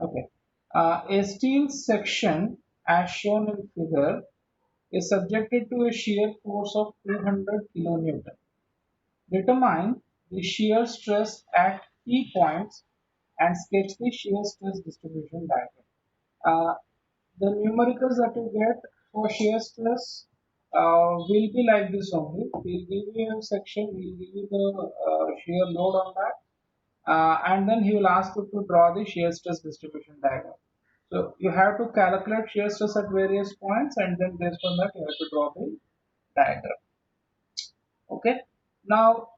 Okay. A steel section, as shown in figure, is subjected to a shear force of 200 kilonewton. Determine the shear stress at key points and sketch the shear stress distribution diagram. Uh, the numericals that you get for shear stress will be like this only. We'll give you a section, we'll give you the shear load on that, and then he will ask you to draw the shear stress distribution diagram. So you have to calculate shear stress at various points, and then based on that you have to draw the diagram. Okay. Now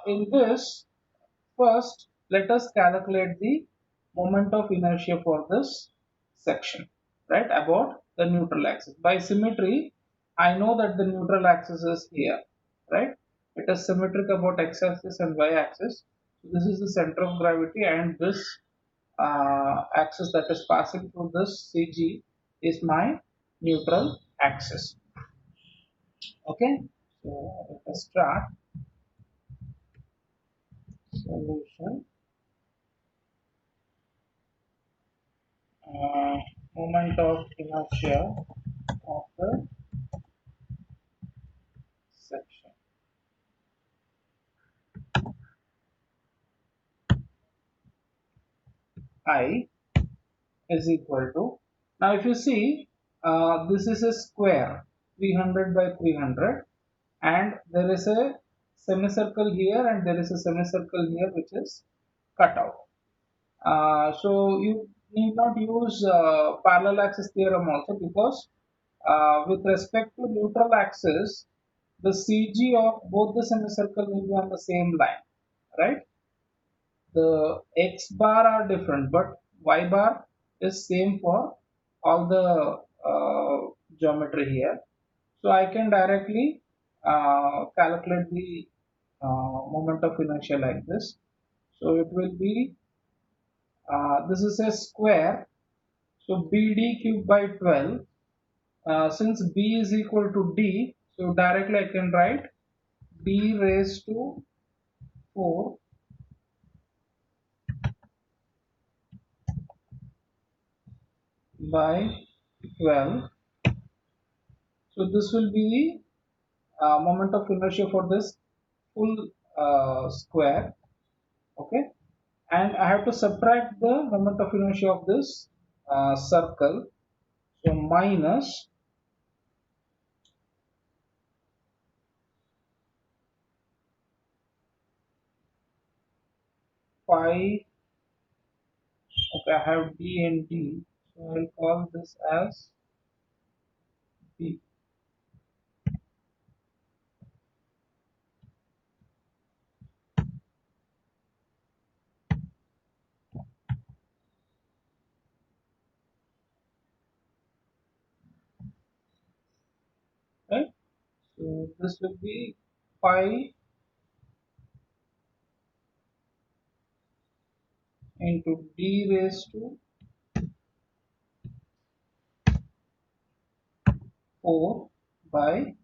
in this, first let us calculate the moment of inertia for this section, right, about the neutral axis. By symmetry, I know that the neutral axis is here, right? It is symmetric about x-axis and y-axis. So this is the center of gravity, and this axis that is passing through this CG is my neutral axis. Okay, so let us start solution. uh, Moment of inertia of the section I is equal to, now if you see, this is a square 300 by 300, and there is a semicircle here and there is a semicircle here which is cut out. So you need not use parallel axis theorem also, because with respect to neutral axis, the CG of both the semicircle will be on the same line, right? The x bar are different, but y bar is same for all the geometry here. So I can directly calculate the moment of inertia like this. So it will be, this is a square, so BD cube by 12. Since B is equal to D, so directly I can write D raised to 4 by 12. So this will be the moment of inertia for this full square. Okay, and I have to subtract the moment of inertia of this circle. So minus 5. Okay, I have D and D, so I'll call this as B. Right, so this will be 5 into D raised to 4 by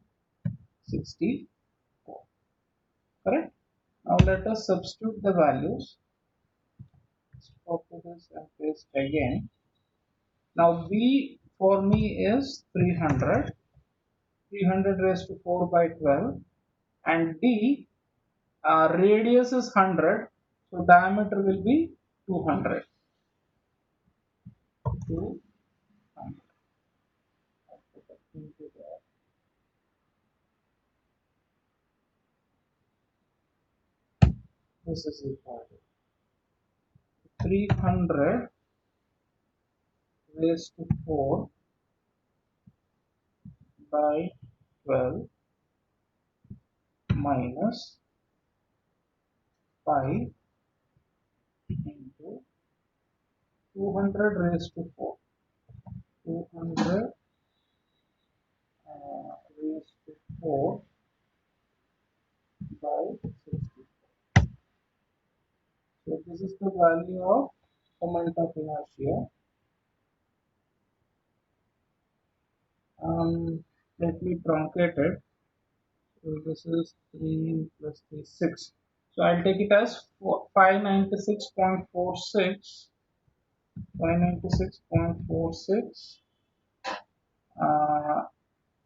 64. Correct. Now let us substitute the values. Let's copy this and paste again. Now B for me is 300, 300 raised to 4 by 12, and D, radius is 100, so diameter will be 200. 200. This is equal to 300 raised to 4 by 12 minus 5 into 200 raised to 4. 200 raised to 4 by 60. So this is the value of moment of inertia. Let me truncate it. So this is 3 plus 3, 6. So I'll take it as 596.46 596.46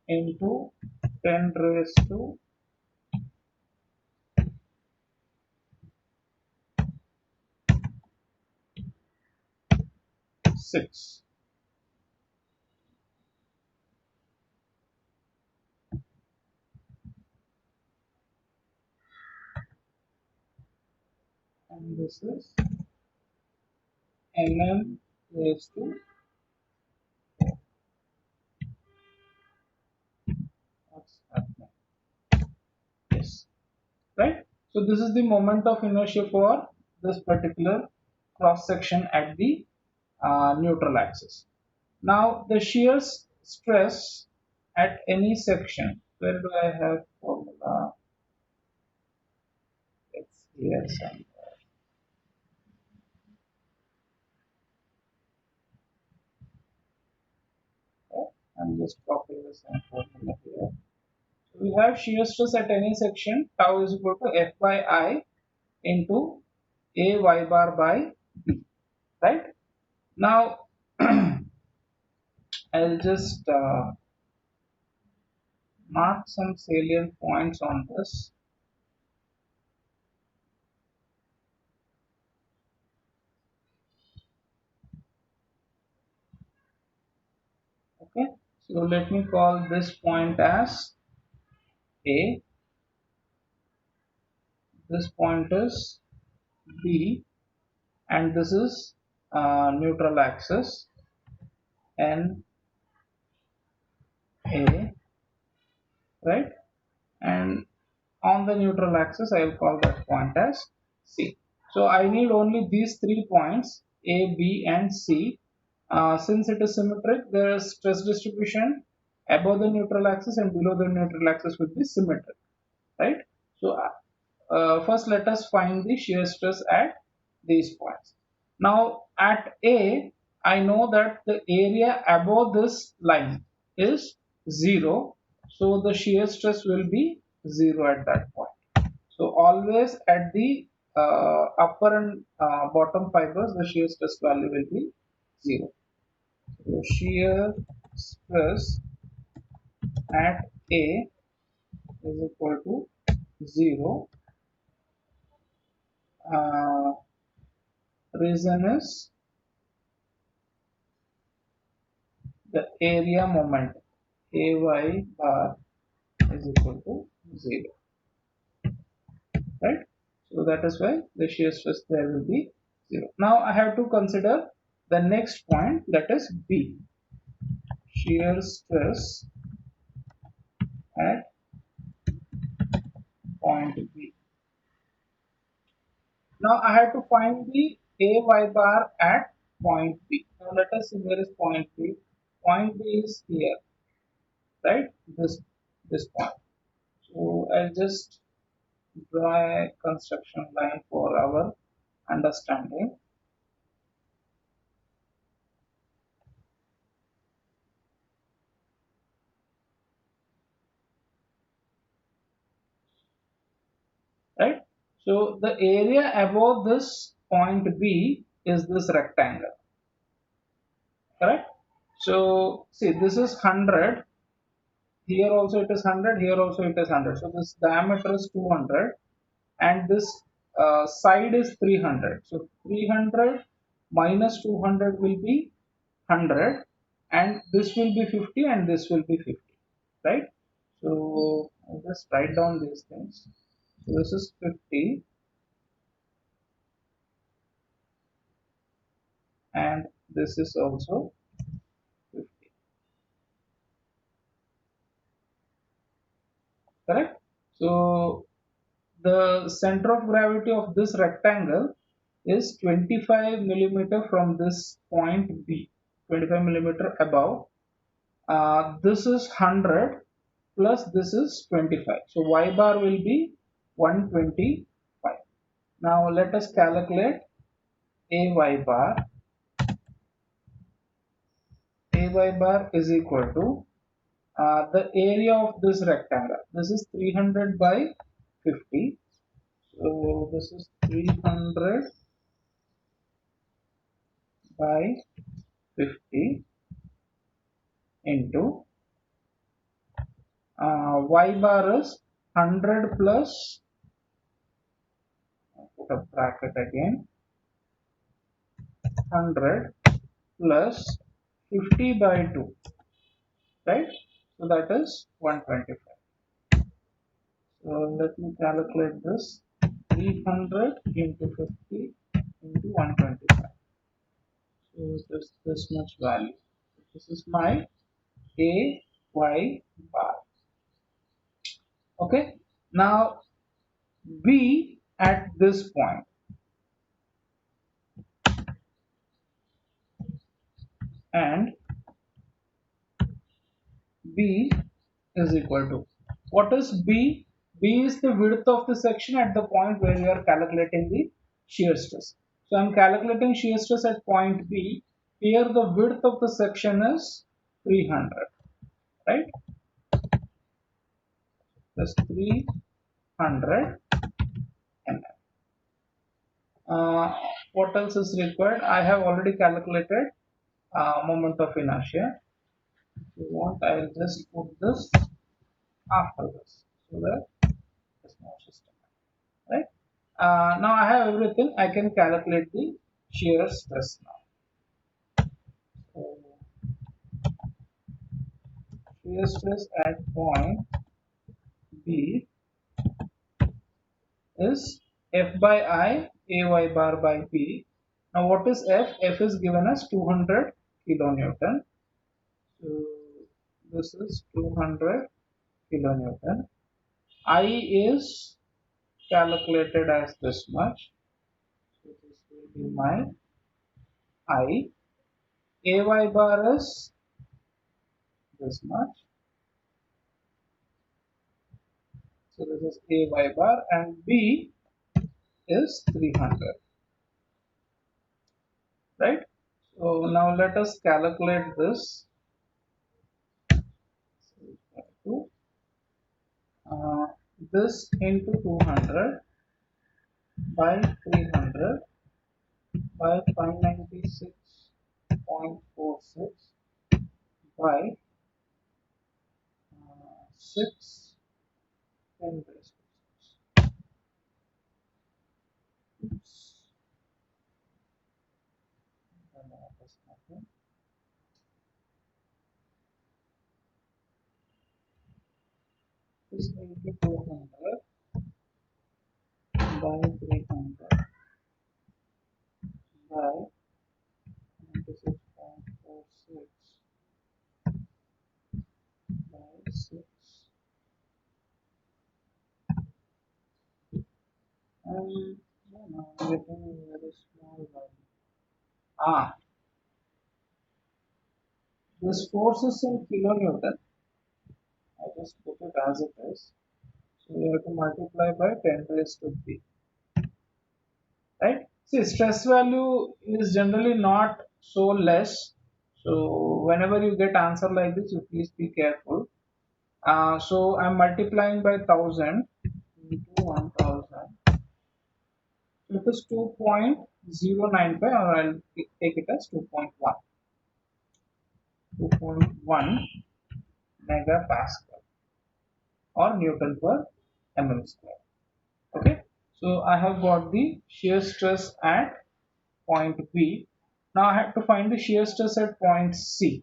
into 10 raised to 6. And this is mm raised to what's happening? Yes, right? So this is the moment of inertia for this particular cross section at the neutral axis. Now the shear stress at any section. Where do I have formula? It's here somewhere. Okay. I'm just copying the same formula here. So we have shear stress at any section. Tau is equal to F by I into A y bar by B. Right? Now I'll just mark some salient points on this. Okay, so let me call this point as A, this point is B, and this is neutral axis N A, right? And on the neutral axis I will call that point as C. So I need only these 3 points A, B and C. Since it is symmetric, the stress distribution above the neutral axis and below the neutral axis will be symmetric, right? So first let us find the shear stress at these points. Now at A, I know that the area above this line is 0, so the shear stress will be 0 at that point. So always at the upper and bottom fibers, the shear stress value will be 0. So shear stress at A is equal to 0. Uh, Reason is the area moment AY bar is equal to 0, right? So that is why the shear stress there will be 0. Now I have to consider the next point, that is B. Shear stress at point B. Now I have to find the AY bar at point B. Now let us see where is point B. Point B is here, right? This point. So I'll just draw a construction line for our understanding. Right? So the area above this point B is this rectangle, correct? So see, this is 100, here also it is 100, here also it is 100. So this diameter is 200 and this side is 300. So 300 minus 200 will be 100 and this will be 50 and this will be 50, right? So I'll just write down these things. So this is 50 and this is also 50, correct? So the center of gravity of this rectangle is 25 millimeter from this point B, 25 millimeter above. This is 100 plus this is 25. So y bar will be 125. Now let us calculate AY bar. AY bar is equal to the area of this rectangle. This is 300 by 50. So this is 300 by 50 into y bar is 100 plus, put a bracket again, 100 plus 50 by 2, right? So that is 125. So let me calculate this. 300 into 50 into 125. So this much value. This is my A Y bar. Okay. Now B at this point, and B is equal to, what is B? B is the width of the section at the point where you are calculating the shear stress. So I am calculating shear stress at point B. Here the width of the section is 300, right? Plus 300 mm. What else is required? I have already calculated moment of inertia. If you want, I will just put this after this so that it's more systematic, right? Now I have everything. I can calculate the shear stress now. So shear stress at point B is F by I, AY bar by P. Now what is F? F is given as 200 kilonewton. So this is 200 kilonewton. I is calculated as this much. So this will be my I. AY bar is this much. So this is AY bar, and B is 300, right? So now let us calculate this. Uh, this into 200 by 300 by 596.46 by 6 10 raised to 6. Oops. This into 200 by 300 by 96.46 by 6, and no, I'm getting a very small value. This force is in kilonewton. I just put it as it is. So you have to multiply by 10 raised to 3. Right? See, stress value is generally not so less. So whenever you get answer like this, you please be careful. So I'm multiplying by 1000 into 1000. It is 2.095, or I'll take it as 2.1. 2.1 megapascal or Newton per mm square. Okay, so I have got the shear stress at point B. Now I have to find the shear stress at point C.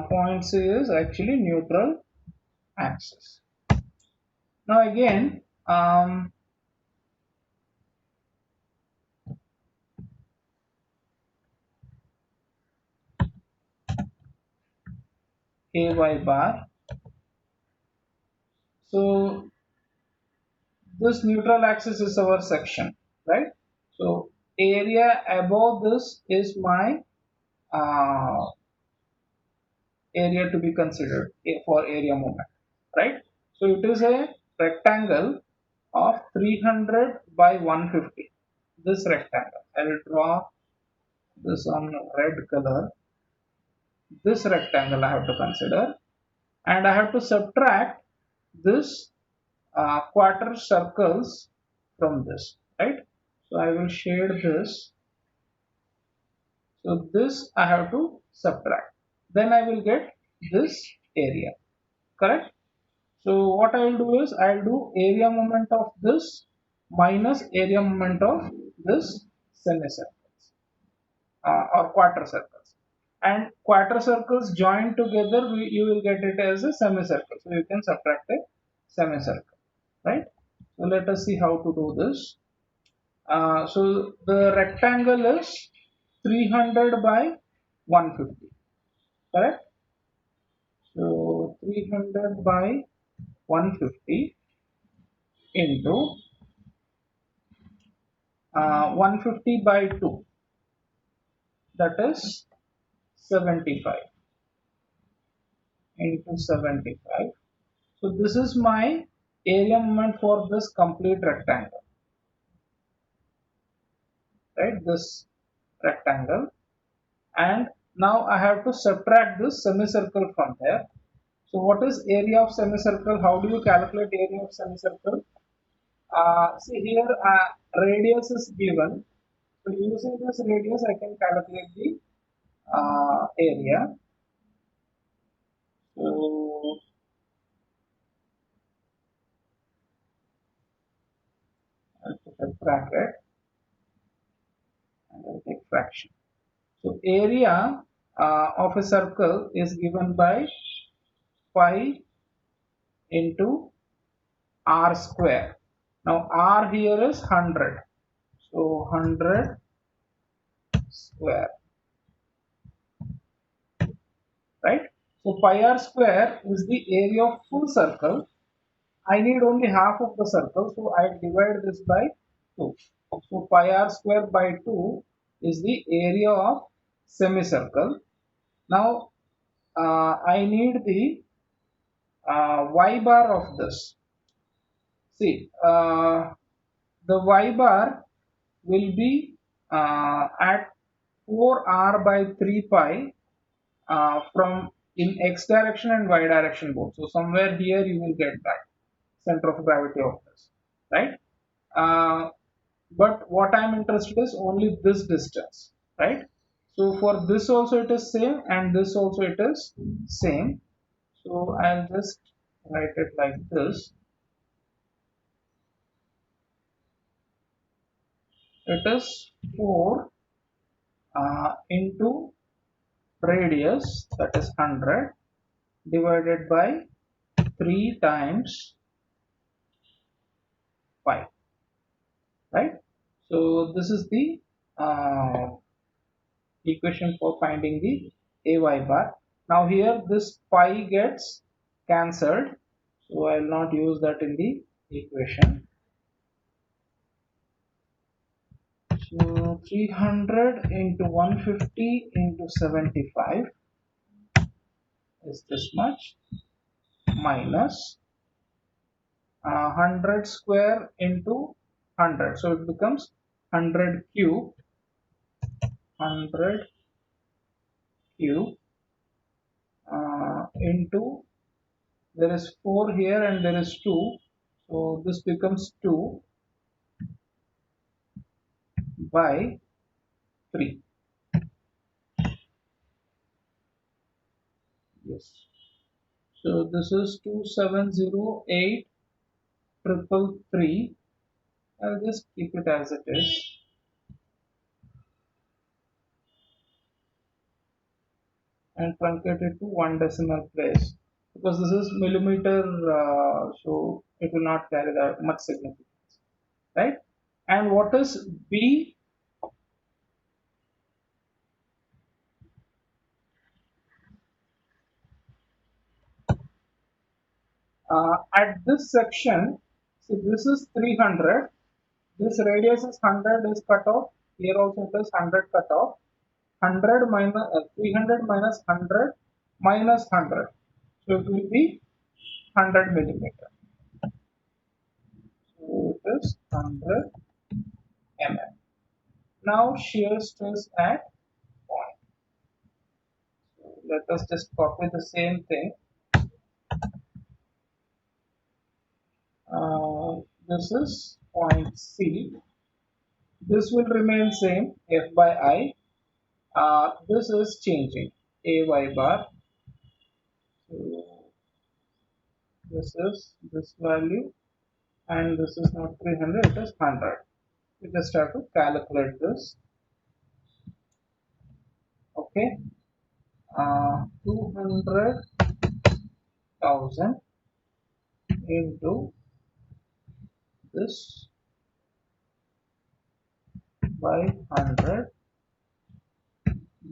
Point C is actually neutral axis. Now again, AY bar. So this neutral axis is our section, right? So area above this is my uh, area to be considered for area moment, right? So it is a rectangle of 300 by 150. This rectangle. I will draw this on red color. This rectangle I have to consider, and I have to subtract this quarter circles from this, right? So I will shade this. So this I have to subtract. Then I will get this area, correct? So what I will do is I will do area moment of this minus area moment of this semicircles or quarter circles. And quarter circles joined together, you will get it as a semicircle. So you can subtract a semicircle, right? So let us see how to do this. So the rectangle is 300 by 150, correct? So 300 by 150 into 150 by 2, that is 75 into 75. So this is my area moment for this complete rectangle, right? This rectangle, and now I have to subtract this semicircle from there. So what is area of semicircle? How do you calculate area of semicircle? See here, radius is given. So using this radius, I can calculate the area. So I'll put a bracket and I'll take fraction. So area of a circle is given by pi into r square. Now r here is 100. So 100 square, right? So pi r square is the area of full circle. I need only half of the circle, so I divide this by 2. So pi r square by 2 is the area of semicircle. Now I need the y bar of this. See, the y bar will be at 4r by 3 pi from in x direction and y direction both. So somewhere here you will get that center of gravity of this, right? But what I am interested is only this distance, right? So for this also it is same, and this also it is same. So I'll just write it like this. It is 4 into radius, that is 100, divided by 3 times pi, right? So this is the equation for finding the ay bar. Now here this pi gets cancelled, so I will not use that in the equation. So 300 into 150 into 75 is this much, minus 100 square into 100, so it becomes 100 cube, 100 cube into, there is 4 here and there is 2, so this becomes 2 by 3. Yes. So this is 2708333. I'll just keep it as it is. And truncate it to 1 decimal place, because this is millimeter, so it will not carry that much significance, right? And what is B? At this section, so this is 300, this radius is 100 is cut off, here also it is 100 cut off, 100 minus 300 minus 100 minus 100, so it will be 100 millimeter. So it is is 100 mm. Now shear stress at point. So let us just copy the same thing. This is point C. This will remain same, F by I. This is changing, AY bar. So this is this value, and this is not 300, it is 100. We just have to calculate this. Okay, 200,000 into this by 100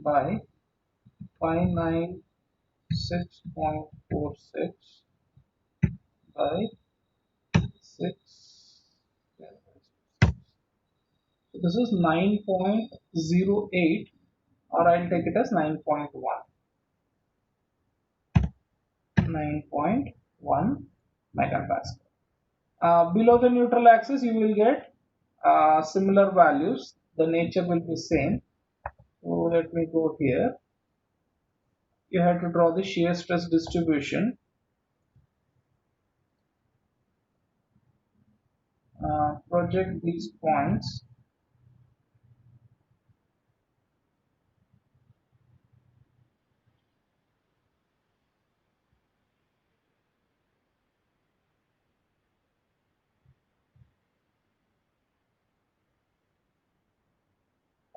by 596.46 by 6. So this is 9.08, or I'll take it as 9.1. 9.1 megapascal. Below the neutral axis, you will get similar values. The nature will be same. So let me go here. You have to draw the shear stress distribution. Project these points.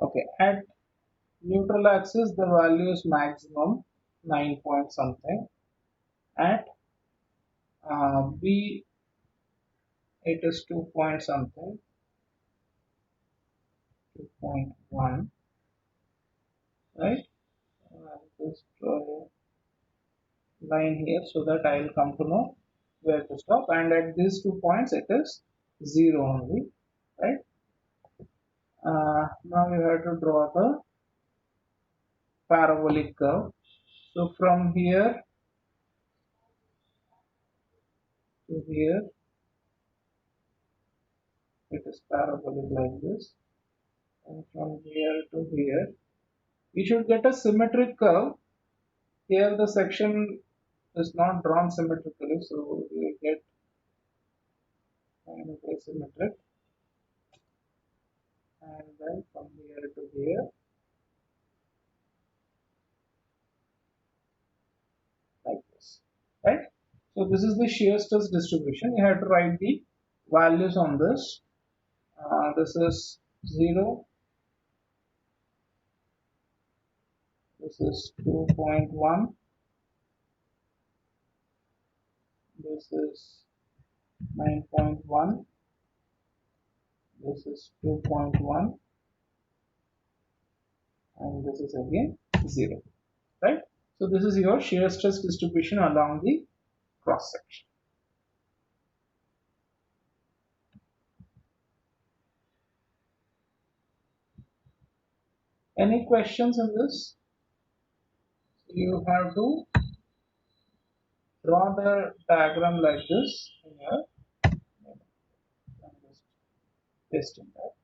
Okay, at neutral axis the value is maximum 9 point something. At B it is 2 point something, 2.1, right? Just draw a line here so that I will come to know where to stop, and at these 2 points it is 0 only, right? Now we have to draw the parabolic curve. So from here to here it is parabolic like this, and from here to here you should get a symmetric curve. Here the section is not drawn symmetrically, so you get kind of asymmetric, and then from here to here like this, right? So this is the shear stress distribution. You have to write the values on this. This is 0, this is 2.1, this is 9.1, this is 2.1, and this is again 0, right? So this is your shear stress distribution along the cross section. Any questions in this? You have to draw the diagram like this in your, I'm just pasting that.